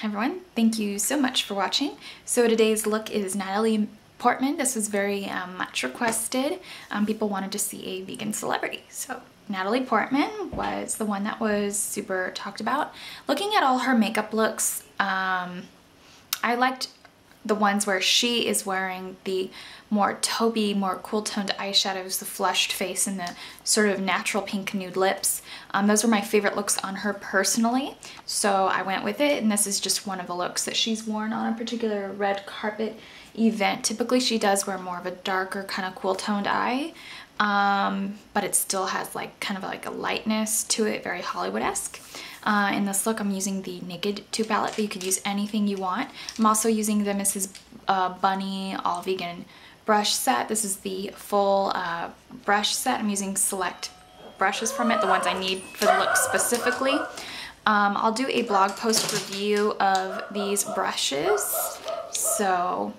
Hi everyone, thank you so much for watching. So today's look is Natalie Portman. This was very much requested. People wanted to see a vegan celebrity. So Natalie Portman was the one that was super talked about. Looking at all her makeup looks, I liked the ones where she is wearing the more taupey, more cool toned eyeshadows, the flushed face and the sort of natural pink nude lips. Those were my favorite looks on her personally, so I went with it, and this is just one of the looks that she's worn on a particular red carpet event. Typically she does wear more of a darker kind of cool toned eye, but it still has like kind of like a lightness to it, very Hollywood-esque. In this look, I'm using the Naked 2 palette, but you could use anything you want. I'm also using the mrs.bunny all vegan brush set. This is the full brush set. I'm using select brushes from it, the ones I need for the look specifically. I'll do a blog post review of these brushes. So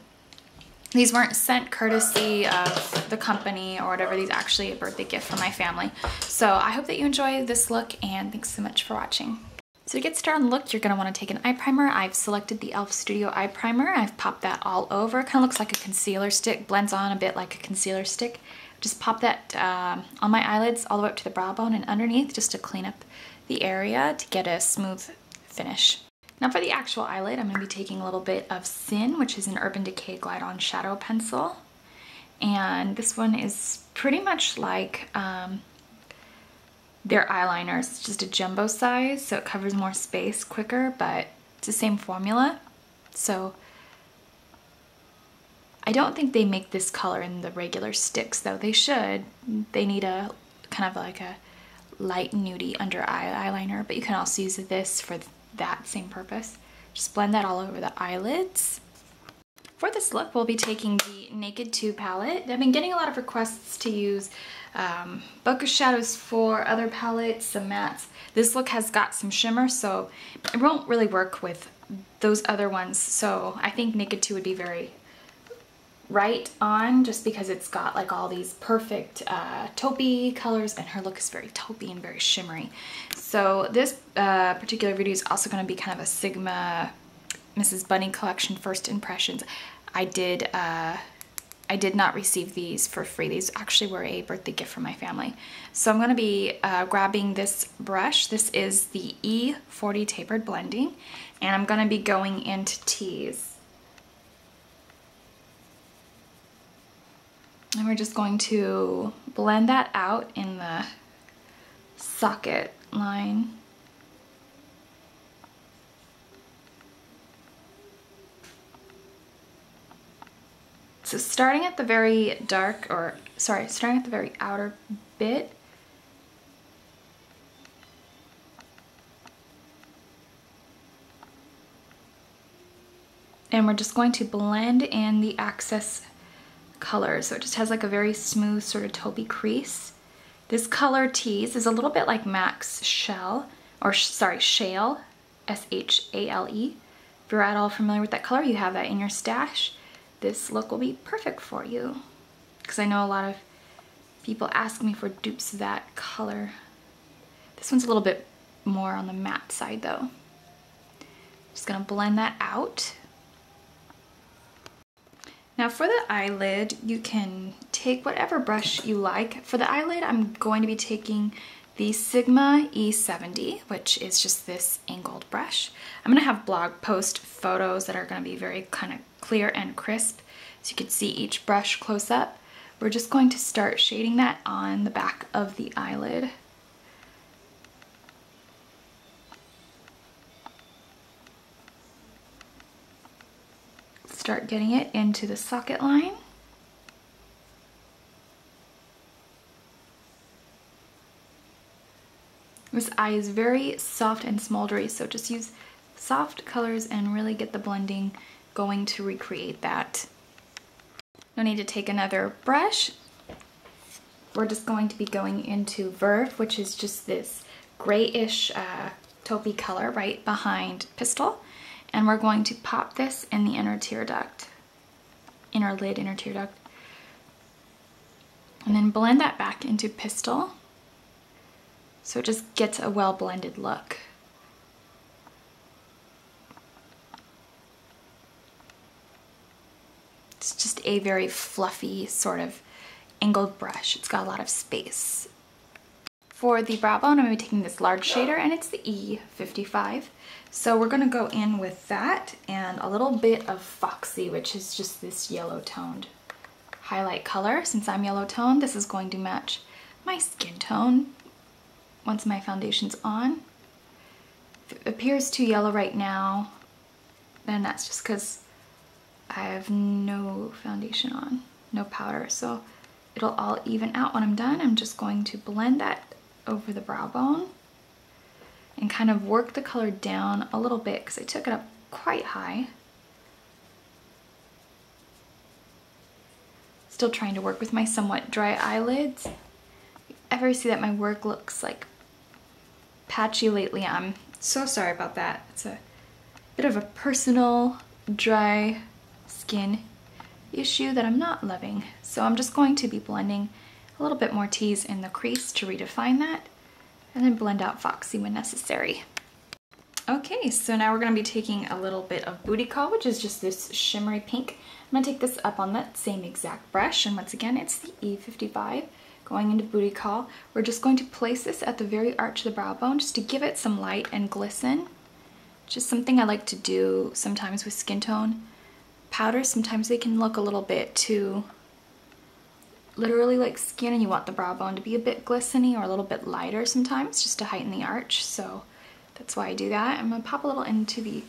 these weren't sent courtesy of the company or whatever. These are actually a birthday gift from my family. So I hope that you enjoy this look, and thanks so much for watching. So to get started on the look, you're going to want to take an eye primer. I've selected the e.l.f. Studio Eye Primer. I've popped that all over. Kind of looks like a concealer stick, blends on a bit like a concealer stick. Just pop that on my eyelids all the way up to the brow bone and underneath, just to clean up the area to get a smooth finish. Now for the actual eyelid, I'm going to be taking a little bit of Sin, which is an Urban Decay Glide On Shadow Pencil. And this one is pretty much like their eyeliner. It's just a jumbo size, so it covers more space quicker, but it's the same formula. So I don't think they make this color in the regular sticks, though. They should. They need a kind of like a light nudie under eye eyeliner, but you can also use this for that same purpose. Just blend that all over the eyelids. For this look, we'll be taking the Naked 2 palette. I've been getting a lot of requests to use bokeh shadows for other palettes, some mattes. This look has got some shimmer, so it won't really work with those other ones. So I think Naked 2 would be very right on, just because it's got like all these perfect taupey colors, and her look is very taupey and very shimmery. So this particular video is also going to be kind of a Sigma mrs.bunny collection first impressions. I did not receive these for free. These actually were a birthday gift from my family. So I'm going to be grabbing this brush. This is the E40 Tapered Blending, and I'm going to be going into Tease. And we're just going to blend that out in the socket line. So starting at the very starting at the very outer bit, and we're just going to blend in the excess color, so it just has like a very smooth sort of taupey crease. This color Tease is a little bit like MAC's Shell, or Shale, S-H-A-L-E. If you're at all familiar with that color, you have that in your stash, this look will be perfect for you, because I know a lot of people ask me for dupes of that color. This one's a little bit more on the matte side though. Just gonna blend that out. Now for the eyelid, you can take whatever brush you like. For the eyelid, I'm going to be taking the Sigma E70, which is just this angled brush. I'm gonna have blog post photos that are gonna be very kind of clear and crisp, so you can see each brush close up. We're just going to start shading that on the back of the eyelid. Start getting it into the socket line. This eye is very soft and smoldery, so just use soft colors and really get the blending going to recreate that. No need to take another brush. We're just going to be going into Verve, which is just this grayish taupey color right behind Pistil. And we're going to pop this in the inner tear duct, inner tear duct. And then blend that back into Pistil, so it just gets a well blended look. a very fluffy sort of angled brush. It's got a lot of space. For the brow bone, I'm going to be taking this large shader, and it's the E55. So we're going to go in with that and a little bit of Foxy, which is just this yellow toned highlight color. Since I'm yellow toned, this is going to match my skin tone once my foundation's on. If it appears too yellow right now, then that's just because I have no foundation on, no powder. So it'll all even out when I'm done. I'm just going to blend that over the brow bone and kind of work the color down a little bit because I took it up quite high. Still trying to work with my somewhat dry eyelids. If you ever see that my work looks like patchy lately, I'm so sorry about that. It's a bit of a personal dry skin issue that I'm not loving. So I'm just going to be blending a little bit more Tease in the crease to redefine that, and then blend out Foxy when necessary. Okay, so now we're going to be taking a little bit of Bootycall, which is just this shimmery pink. I'm going to take this up on that same exact brush, and once again it's the E55 going into Bootycall. We're just going to place this at the very arch of the brow bone just to give it some light and glisten. Just something I like to do sometimes with skin tone powders. Sometimes they can look a little bit too literally like skin, and you want the brow bone to be a bit glistening or a little bit lighter sometimes just to heighten the arch. So that's why I do that. I'm going to pop a little into the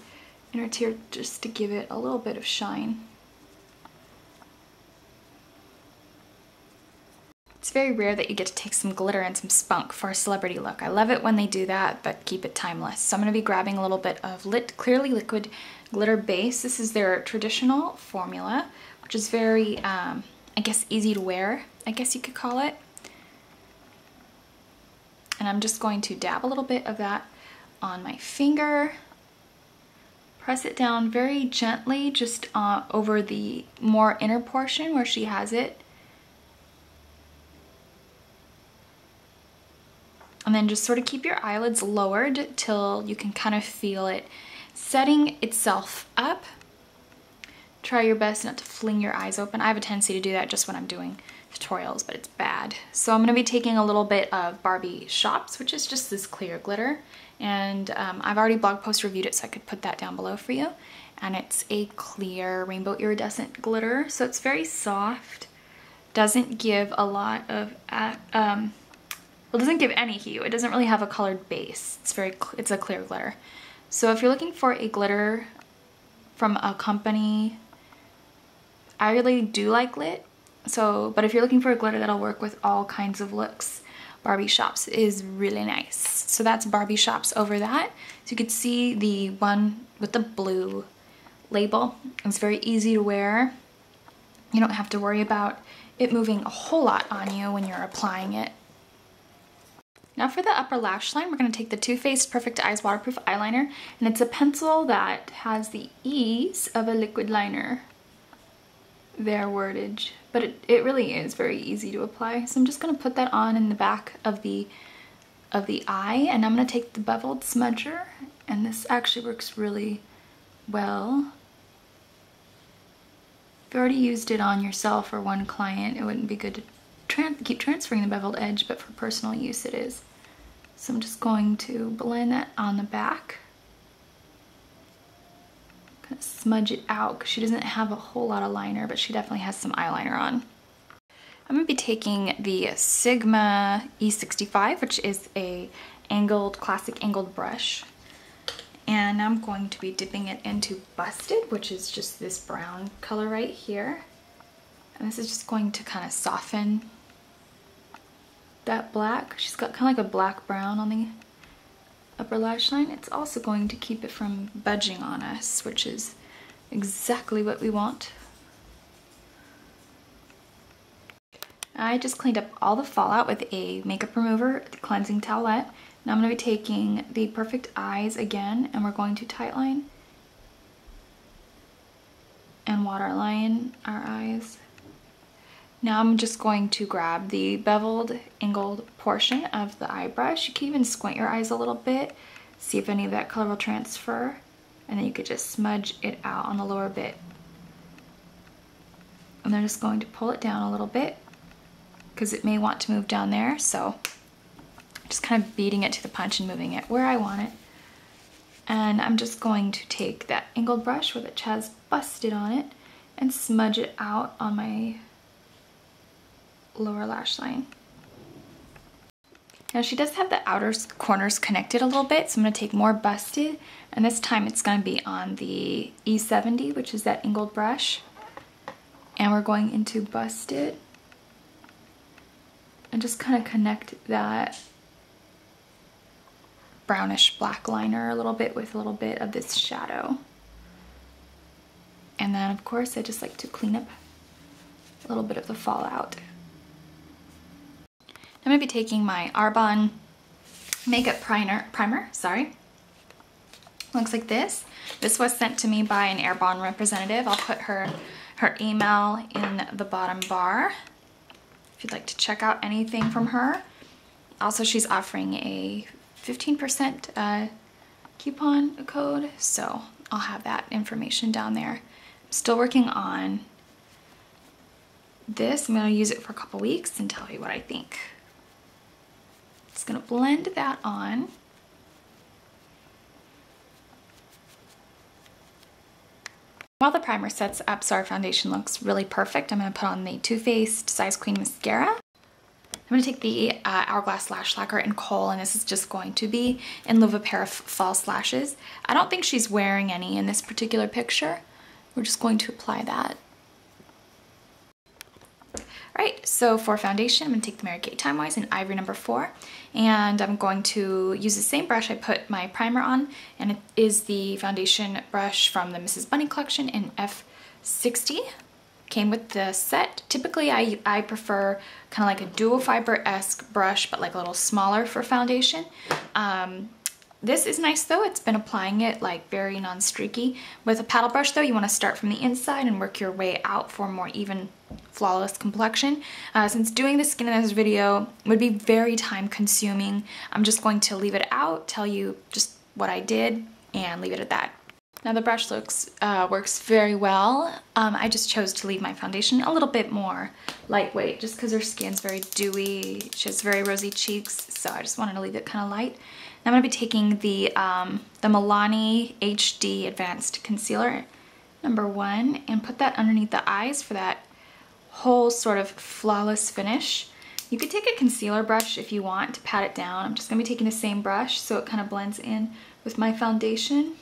inner tear just to give it a little bit of shine. It's very rare that you get to take some glitter and some spunk for a celebrity look. I love it when they do that, but keep it timeless. So I'm going to be grabbing a little bit of Clearly Liquid Glitter Base. This is their traditional formula, which is very, I guess, easy to wear, I guess you could call it. And I'm just going to dab a little bit of that on my finger. Press it down very gently, just over the more inner portion where she has it. And then just sort of keep your eyelids lowered till you can kind of feel it setting itself up. Try your best not to fling your eyes open. I have a tendency to do that just when I'm doing tutorials, but it's bad. So I'm going to be taking a little bit of Barbie Shops, which is just this clear glitter. And I've already blog post reviewed it, so I could put that down below for you. And it's a clear rainbow iridescent glitter. So it's very soft. Doesn't give a lot of, well, it doesn't give any hue. It doesn't really have a colored base. It's a clear glitter. So if you're looking for a glitter from a company, I really do like Lit. So, but if you're looking for a glitter that'll work with all kinds of looks, Barbie Shops is really nice. So that's Barbie Shops over that. So you could see the one with the blue label. It's very easy to wear. You don't have to worry about it moving a whole lot on you when you're applying it. Now for the upper lash line, we're going to take the Too Faced Perfect Eyes Waterproof Eyeliner, and it's a pencil that has the ease of a liquid liner. Their wordage, but it really is very easy to apply. So I'm just going to put that on in the back of the eye, and I'm going to take the beveled smudger, and this actually works really well. If you already used it on yourself or one client, it wouldn't be good to keep transferring the beveled edge, but for personal use it is. So I'm just going to blend that on the back. Kind of smudge it out because she doesn't have a whole lot of liner, but she definitely has some eyeliner on. I'm going to be taking the Sigma E65, which is a classic angled brush. And I'm going to be dipping it into Busted, which is just this brown color right here. And this is just going to kind of soften that black. She's got kind of like a black brown on the upper lash line. It's also going to keep it from budging on us, which is exactly what we want. I just cleaned up all the fallout with a makeup remover, the cleansing towelette. Now I'm going to be taking the Perfect Eyes again, and we're going to tightline and waterline our eyes. Now I'm just going to grab the beveled, angled portion of the eye brush. You can even squint your eyes a little bit, see if any of that color will transfer, and then you could just smudge it out on the lower bit. And I'm just going to pull it down a little bit because it may want to move down there. So just kind of beating it to the punch and moving it where I want it. And I'm just going to take that angled brush with it has busted on it and smudge it out on my lower lash line. Now she does have the outer corners connected a little bit, so I'm going to take more busted, and this time it's going to be on the E70, which is that angled brush. And we're going into busted and just kind of connect that brownish black liner a little bit with a little bit of this shadow. And then of course I just like to clean up a little bit of the fallout. I'm going to be taking my Arbonne makeup primer, sorry. Looks like this. This was sent to me by an Arbonne representative. I'll put her email in the bottom bar if you'd like to check out anything from her. Also, she's offering a 15% coupon code, so I'll have that information down there. I'm still working on this. I'm going to use it for a couple weeks and tell you what I think. Just going to blend that on. While the primer sets up so our foundation looks really perfect, I'm going to put on the Too Faced Size Queen Mascara. I'm going to take the Hourglass Lash Lacquer in Kohl, and this is just going to be in lieu of a pair of false lashes. I don't think she's wearing any in this particular picture. We're just going to apply that. Alright, so for foundation, I'm going to take the Mary Kay Timewise in Ivory number 4, and I'm going to use the same brush I put my primer on, and it is the foundation brush from the Mrs.Bunny collection in F60. Came with the set. Typically I prefer kind of like a dual fiber-esque brush, but like a little smaller for foundation. This is nice though. It's been applying it like very non-streaky. With a paddle brush though, you want to start from the inside and work your way out for a more even, flawless complexion. Since doing the skin in this video would be very time consuming, I'm just going to leave it out, tell you just what I did, and leave it at that. Now the brush works very well. I just chose to leave my foundation a little bit more lightweight just because her skin's very dewy. She has very rosy cheeks, so I just wanted to leave it kind of light. Now I'm going to be taking the Milani HD Advanced Concealer number 1 and put that underneath the eyes for that whole sort of flawless finish. You could take a concealer brush if you want to pat it down. I'm just going to be taking the same brush so it kind of blends in with my foundation.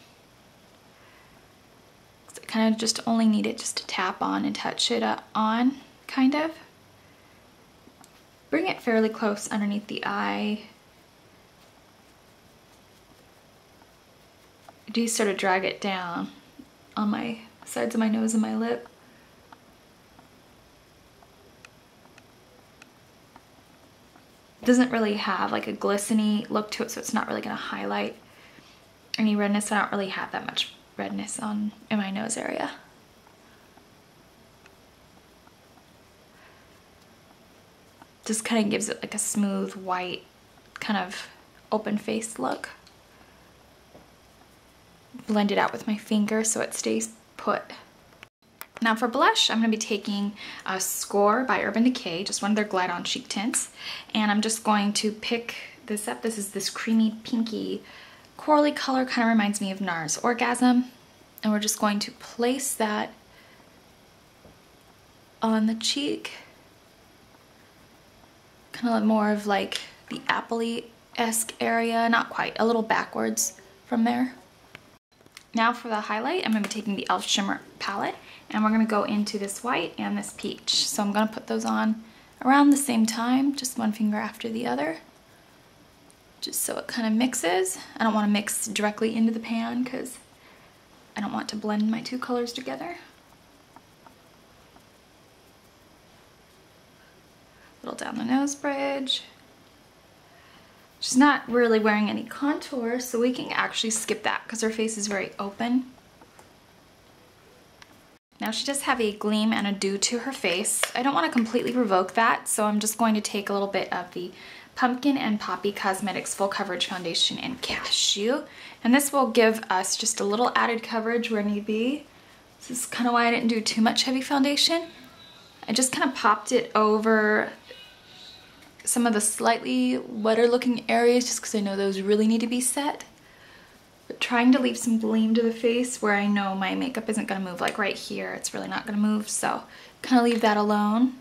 I kind of just only need it just to tap on and touch it on, kind of. Bring it fairly close underneath the eye. I do sort of drag it down on my sides of my nose and my lip. It doesn't really have like a glistening look to it, so it's not really going to highlight any redness. I don't really have that much redness in my nose area. Just kind of gives it like a smooth white kind of open face look. Blend it out with my finger so it stays put. Now for blush, I'm going to be taking a Score by Urban Decay, just one of their Glide On Cheek Tints, and I'm just going to pick this up. This is this creamy pinky corally color, kind of reminds me of NARS Orgasm, and we're just going to place that on the cheek, kind of more of like the appley-esque area, not quite, a little backwards from there. Now for the highlight, I'm going to be taking the e.l.f. Shimmer palette, and we're going to go into this white and this peach. So I'm going to put those on around the same time, just one finger after the other, just so it kind of mixes. I don't want to mix directly into the pan because I don't want to blend my two colors together. A little down the nose bridge. She's not really wearing any contour, so we can actually skip that because her face is very open. Now she does have a gleam and a dew to her face. I don't want to completely revoke that, so I'm just going to take a little bit of the Pumpkin and Poppy Cosmetics Full Coverage Foundation in Cashew. And this will give us just a little added coverage where need be. This is kind of why I didn't do too much heavy foundation. I just kind of popped it over some of the slightly wetter looking areas just because I know those really need to be set. But trying to leave some gleam to the face where I know my makeup isn't going to move, like right here. It's really not going to move, so kind of leave that alone.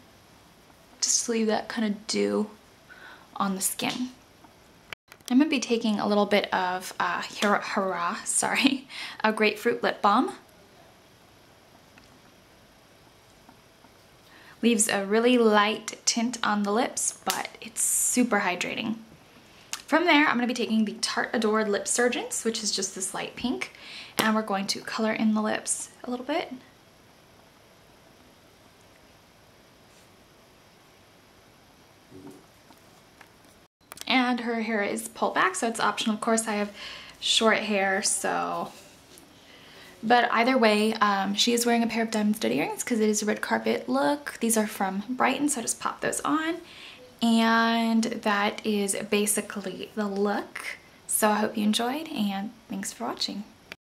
Just leave that kind of dew on the skin. I'm going to be taking a little bit of a grapefruit lip balm. Leaves a really light tint on the lips, but it's super hydrating. From there, I'm going to be taking the Tarte Adored Lip Surgeons, which is just this light pink, and we're going to color in the lips a little bit. And her hair is pulled back, so it's optional. Of course, I have short hair, so... But either way, she is wearing a pair of diamond stud earrings because it is a red carpet look. These are from Brighton, so I just popped those on. And that is basically the look. So I hope you enjoyed, and thanks for watching.